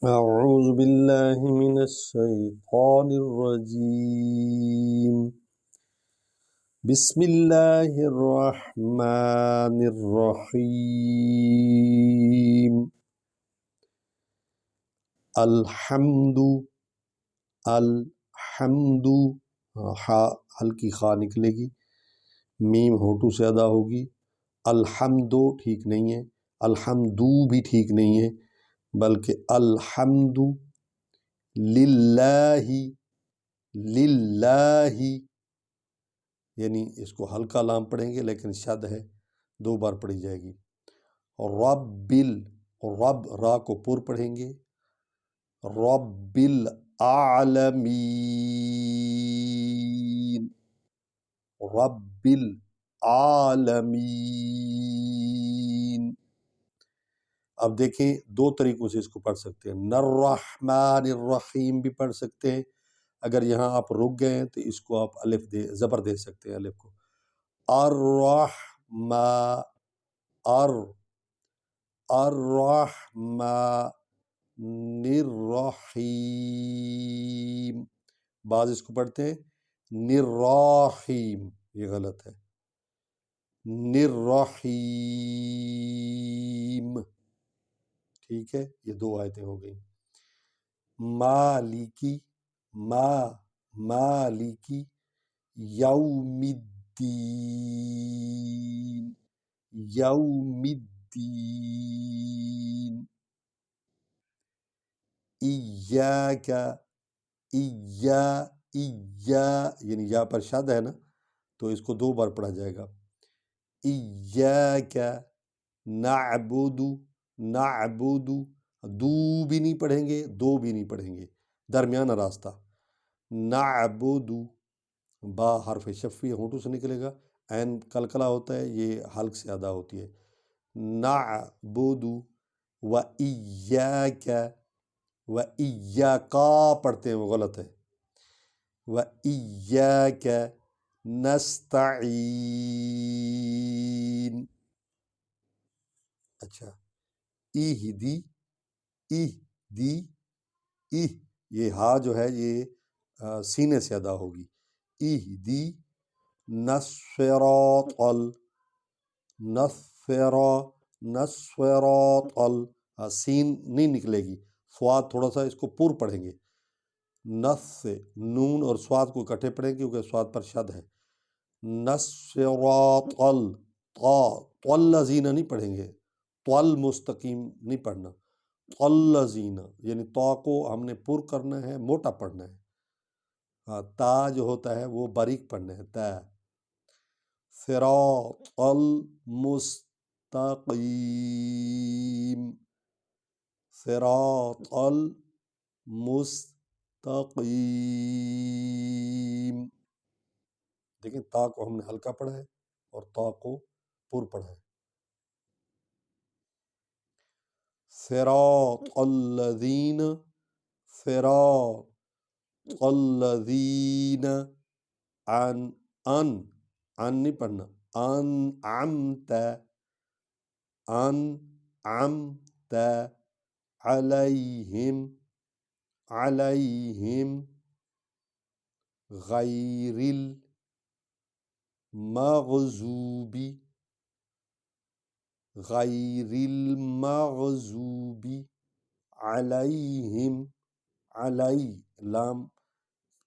أعوذ بالله من الشيطان الرجيم بسم الله الرحمن الرحيم الحمد الحمد ہا ہلکی خا نکلے گی، میم ہوٹو سے ادا ہوگی۔ الحمدو ٹھیک نہیں ہے، الحمدو بھی ٹھیک نہیں ہے، بلکہ الحمد للہ للہ، یعنی اس کو ہلکا لام پڑھیں گے لیکن شد ہے، 2 بار پڑھی جائے گی۔ رب رب را کو پر پڑھیں گے، رب العالمین رب العالمین۔ اب دیکھیں 2 طریقوں سے اس کو پڑھ سکتے ہیں، الرحمن الرحیم بھی پڑھ سکتے ہیں۔ اگر یہاں آپ رک گئے ہیں تو اس کو آپ الف زبر دے سکتے ہیں، الف کو۔ الرحمن الرحیم، بعض اس کو پڑھتے ہیں نراحیم، یہ غلط ہے، نراحیم، ٹھیک ہے۔ یہ 2 آیتیں ہو گئیں۔ مالکی مالکی یوم الدین یوم الدین۔ ایاک یعنی یا پر شد ہے نا، تو اس کو 2 بار پڑھا جائے گا۔ ایاک نعبد نعبد، دو بھی نہیں پڑھیں گے، 2 بھی نہیں پڑھیں گے، درمیانہ راستہ۔ نعبد، با حرف شفی ہونٹوں سے نکلے گا، عین کلکلا ہوتا ہے، یہ حلق سے ادا ہوتی ہے۔ نعبد و ایاک و ایاکا پڑھتے ہیں، وہ غلط ہے، و ایاک نستعین۔ اچھا، اہدی اہدی یہ ہا جو ہے یہ سینے سے ادا ہوگی۔ اہدی نصراط نصراط سین نہیں نکلے گی، سواد تھوڑا سا اس کو پر پڑھیں گے، نص سے نون اور سواد کو اکٹھے پڑھیں گے کیونکہ سواد پر شد ہے۔ نصراط طلزین نہیں پڑھیں گے، طل مستقیم نہیں پڑھنا، طلزین یعنی تا کو ہم نے پر کرنا ہے، موٹا پڑھنا ہے، تا جو ہوتا ہے وہ باریک پڑھنا ہے، تا۔ صراط المستقیم صراط المستقیم، دیکھیں تا کو ہم نے ہلکا پڑھا ہے اور تا کو پر پڑھا ہے۔ صراط الذین صراط الذین ان نہیں پڑھنا، انعمت علیہم غیر المغضوب علیہم لام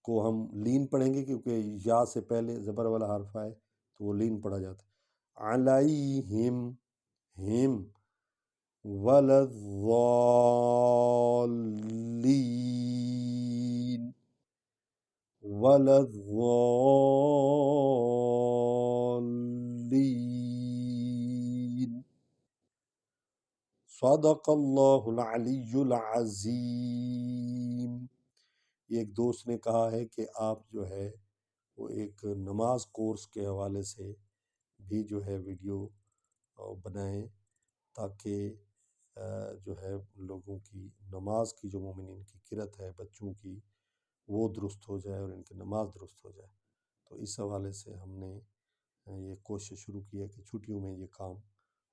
کو ہم لین پڑھیں گے کیونکہ یا سے پہلے زبر والا حرف آئے تو وہ لین پڑھا جاتا ہے۔ علیہم ہم وللضالین۔ صدق اللہ العلی العظیم۔ ایک دوست نے کہا ہے کہ آپ جو ہے وہ ایک نماز کورس کے حوالے سے بھی جو ہے ویڈیو بنائیں تاکہ جو ہے لوگوں کی نماز کی، جو مومنین کی قرت ہے بچوں کی، وہ درست ہو جائے اور ان کی نماز درست ہو جائے۔ تو اس حوالے سے ہم نے یہ کوشش شروع کی ہے کہ چھٹیوں میں یہ کام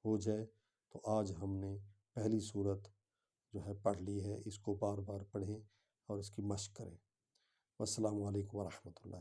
ہو جائے۔ تو آج ہم نے پہلی صورت جو ہے پڑھ لی ہے اس کو بار بار پڑھیں اور اس کی مشق کریں۔ والسلام علیکم ورحمۃ اللہ۔